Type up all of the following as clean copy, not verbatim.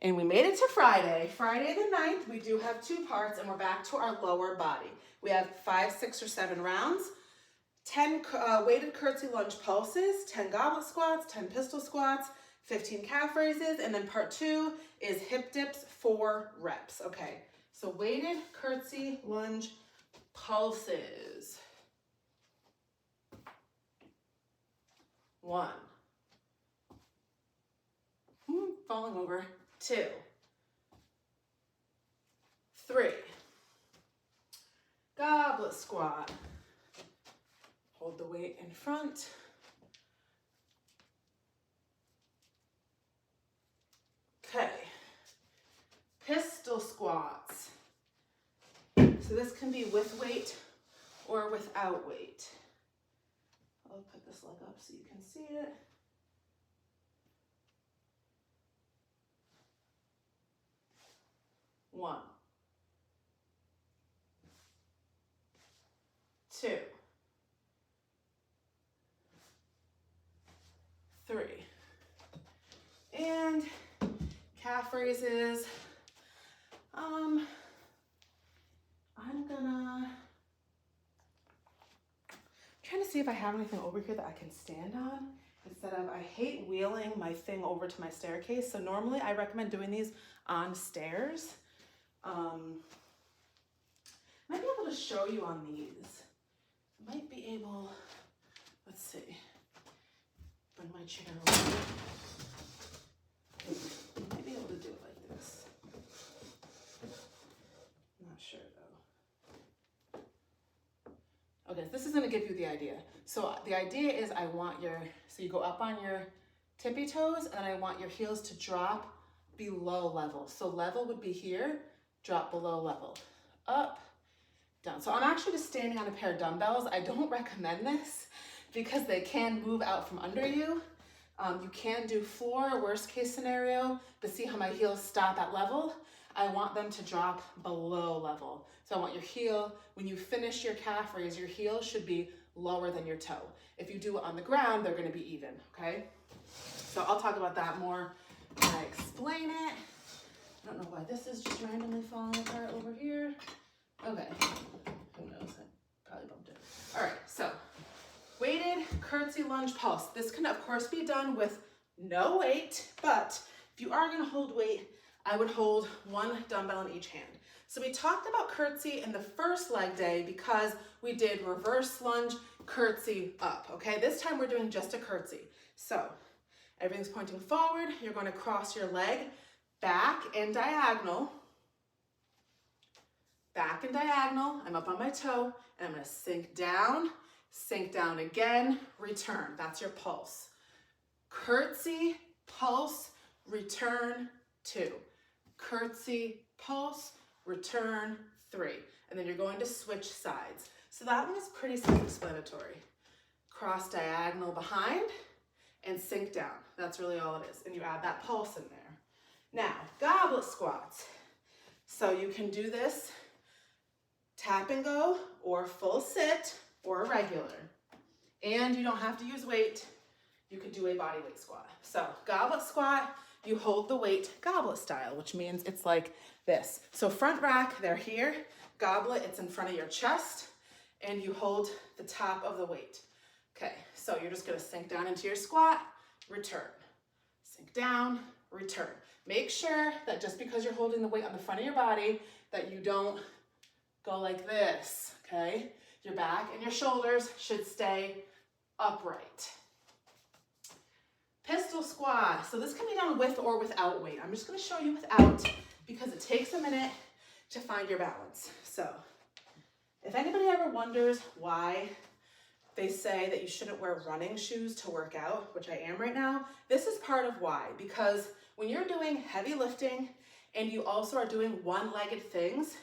And we made it to Friday. Friday the 9th, we do have 2 parts and we're back to our lower body. We have 5, 6, or 7 rounds, 10 weighted curtsy lunge pulses, 10 goblet squats, 10 pistol squats, 15 calf raises, and then part 2 is hip dips, 4 reps. Okay, so weighted curtsy lunge pulses. 1. Falling over. 2. 3. Goblet squat. Hold the weight in front. Okay. Pistol squats. So this can be with weight or without weight. I'll put this leg up so you can see it. 1. 2. 3. And calf raises. I'm trying to see if I have anything over here that I can stand on instead of, I hate wheeling my thing over to my staircase. So normally I recommend doing these on stairs. Might be able to show you on these. Might be able, let's see, bring my chair over. Might be able to do it like this. I'm not sure though. Okay, this is gonna give you the idea. So the idea is so you go up on your tippy toes and I want your heels to drop below level. So level would be here, drop below level. Up, down. So I'm actually just standing on a pair of dumbbells. I don't recommend this because they can move out from under you. You can do floor, worst case scenario, but see how my heels stop at level? I want them to drop below level. So I want your heel, when you finish your calf raise, your heel should be lower than your toe. If you do it on the ground, they're gonna be even, okay? So I'll talk about that more when I explain it. I don't know why this is just randomly falling apart over here. Okay, who knows, I probably bumped it. All right, so weighted curtsy lunge pulse. This can of course be done with no weight, but if you are gonna hold weight, I would hold 1 dumbbell in each hand. So we talked about curtsy in the first leg day because we did reverse lunge, curtsy up, okay? This time we're doing just a curtsy. So everything's pointing forward. You're going to cross your leg back and diagonal. Back and diagonal. I'm up on my toe and I'm going to sink down again, return. That's your pulse. Curtsy, pulse, return, 2. Curtsy, pulse, return, 3. And then you're going to switch sides. So that one is pretty self-explanatory. Cross diagonal behind and sink down. That's really all it is. And you add that pulse in there. Now, goblet squats. So you can do this tap and go or full sit or regular. And you don't have to use weight. You could do a body weight squat. So goblet squat, you hold the weight goblet style, which means it's like this. So front rack, they're here. Goblet, it's in front of your chest, and you hold the top of the weight. Okay, so you're just gonna sink down into your squat, return. Sink down, return. Make sure that just because you're holding the weight on the front of your body, that you don't go like this, okay? Your back and your shoulders should stay upright. Pistol squat. So this can be done with or without weight. I'm just gonna show you without because it takes a minute to find your balance. So if anybody ever wonders why they say that you shouldn't wear running shoes to work out, which I am right now, this is part of why. Because when you're doing heavy lifting and you also are doing one-legged things,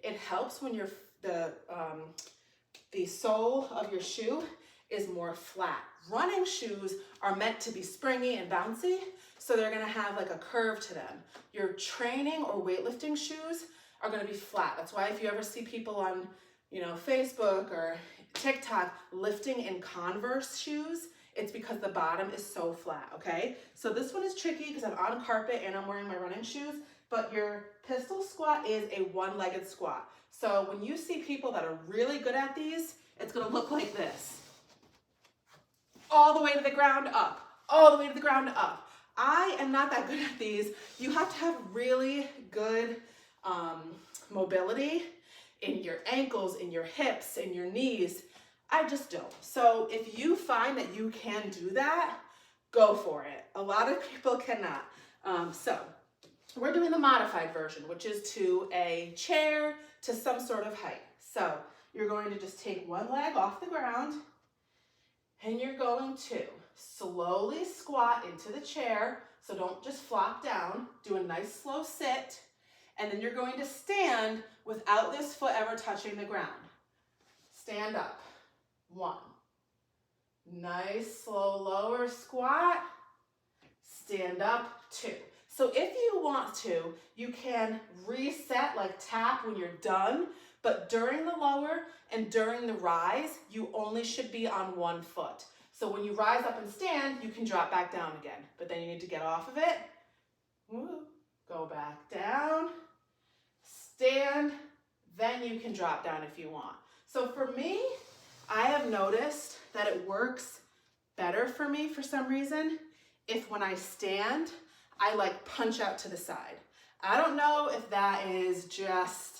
it helps when the sole of your shoe is more flat. Running shoes are meant to be springy and bouncy, so they're gonna have like a curve to them. Your training or weightlifting shoes are gonna be flat. That's why if you ever see people on, Facebook or TikTok lifting in Converse shoes, It's because the bottom is so flat, okay? So this one is tricky because I'm on carpet and I'm wearing my running shoes, but your pistol squat is a one-legged squat. So when you see people that are really good at these, it's gonna look like this. All the way to the ground up, all the way to the ground up. I am not that good at these. You have to have really good mobility in your ankles, in your hips, in your knees. I just don't. So if you find that you can do that, go for it. A lot of people cannot. So we're doing the modified version, which is to a chair to some sort of height. So you're going to just take one leg off the ground and you're going to slowly squat into the chair. So don't just flop down. Do a nice slow sit. And then you're going to stand without this foot ever touching the ground. Stand up. 1. Nice slow lower squat. Stand up. 2. So if you want to, you can reset, like tap when you're done, but during the lower and during the rise, you only should be on one foot. So when you rise up and stand, you can drop back down again, but then you need to get off of it. Go back down, stand, then you can drop down if you want. So for me, I have noticed that it works better for me for some reason if when I stand, I like punch out to the side. I don't know if that is just,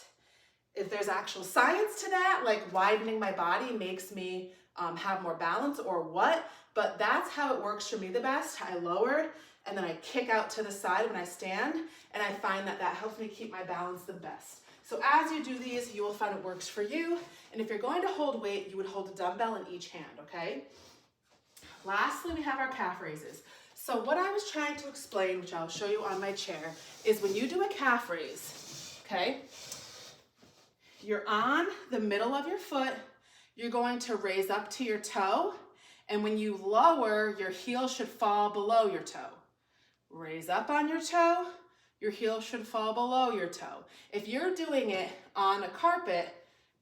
if there's actual science to that, like widening my body makes me have more balance or what, but that's how it works for me the best. I lower and then I kick out to the side when I stand, and I find that that helps me keep my balance the best. So as you do these, you will find it works for you. And if you're going to hold weight, you would hold a dumbbell in each hand, okay? Lastly, we have our calf raises. So what I was trying to explain, which I'll show you on my chair, is when you do a calf raise, okay? You're on the middle of your foot, you're going to raise up to your toe, and when you lower, your heel should fall below your toe. Raise up on your toe, your heel should fall below your toe. If you're doing it on a carpet,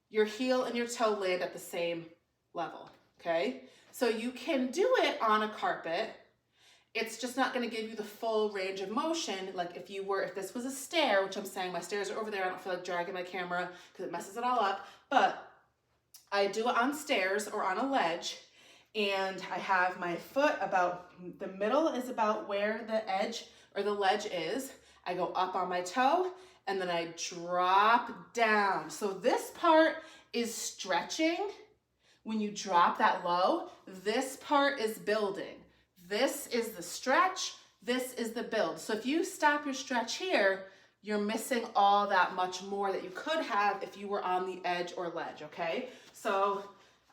your heel and your toe land at the same level, okay? So you can do it on a carpet. It's just not going to give you the full range of motion. Like if this was a stair, which I'm saying my stairs are over there, I don't feel like dragging my camera because it messes it all up, but I do it on stairs or on a ledge, and I have my foot about, the middle is about where the edge or the ledge is. I go up on my toe and then I drop down. So this part is stretching. When you drop that low, this part is building. This is the stretch, this is the build. So if you stop your stretch here, you're missing all that much more that you could have if you were on the edge or ledge, okay? So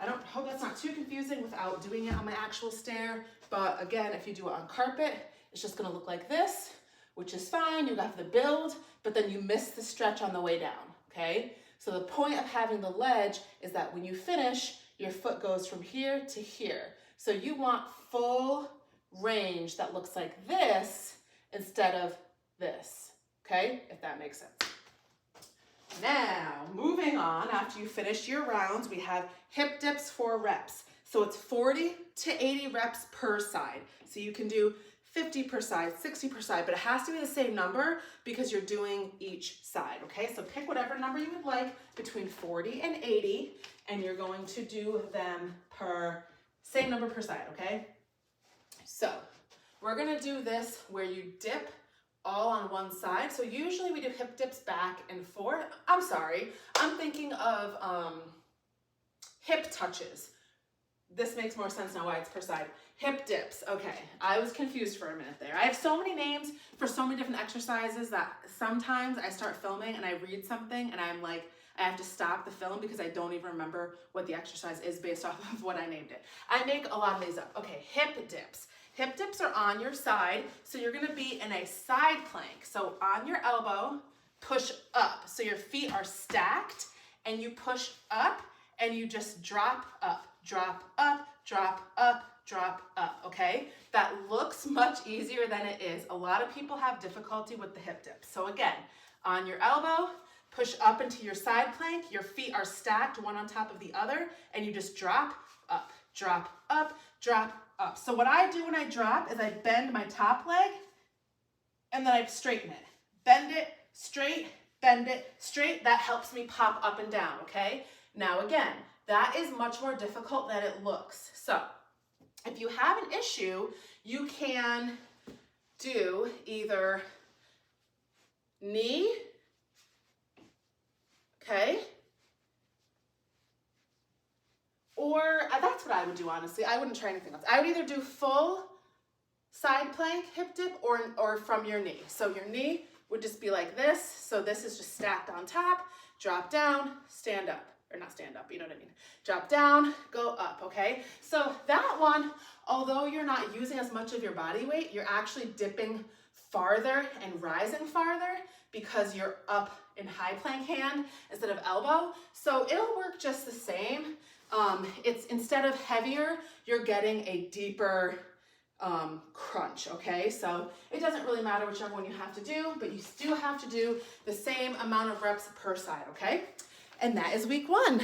I hope that's not too confusing without doing it on my actual stair. But again, if you do it on carpet, it's just gonna look like this, which is fine. You have the build, but then you miss the stretch on the way down, okay? So the point of having the ledge is that when you finish, your foot goes from here to here. So you want full range that looks like this instead of this, okay? If that makes sense. Now, moving on, after you finish your rounds, we have hip dips 4 reps. So it's 40 to 80 reps per side. So you can do 50 per side, 60 per side, but it has to be the same number because you're doing each side, okay? So pick whatever number you would like between 40 and 80, and you're going to do them same number per side, okay? So we're gonna do this where you dip all on one side. So usually we do hip dips back and forth. I'm sorry, I'm thinking of hip touches. This makes more sense now why it's per side. Hip dips, okay. I was confused for a minute there. I have so many names for so many different exercises that sometimes I start filming and I read something and I'm like, I have to stop the film because I don't even remember what the exercise is based off of what I named it. I make a lot of these up. Okay, hip dips. Hip dips are on your side, so you're gonna be in a side plank. So on your elbow, push up. So your feet are stacked and you push up and you just drop up, drop up, drop up, drop up, okay? That looks much easier than it is. A lot of people have difficulty with the hip dips. So again, on your elbow, push up into your side plank, your feet are stacked one on top of the other, and you just drop up, drop up, drop up. So what I do when I drop is I bend my top leg and then I straighten it. Bend it, straight, bend it, straight. That helps me pop up and down, okay? Now again, that is much more difficult than it looks. So if you have an issue, you can do either knee, okay? Or that's what I would do, honestly. I wouldn't try anything else. I would either do full side plank hip dip or from your knee. So your knee would just be like this. So this is just stacked on top, drop down, stand up. Or not stand up, you know what I mean. Drop down, go up, okay? So that one, although you're not using as much of your body weight, you're actually dipping farther and rising farther because you're up in high plank hand instead of elbow. So it'll work just the same. It's instead of heavier, you're getting a deeper crunch, okay? So it doesn't really matter whichever one you have to do, but you still have to do the same amount of reps per side, okay? And that is week 1.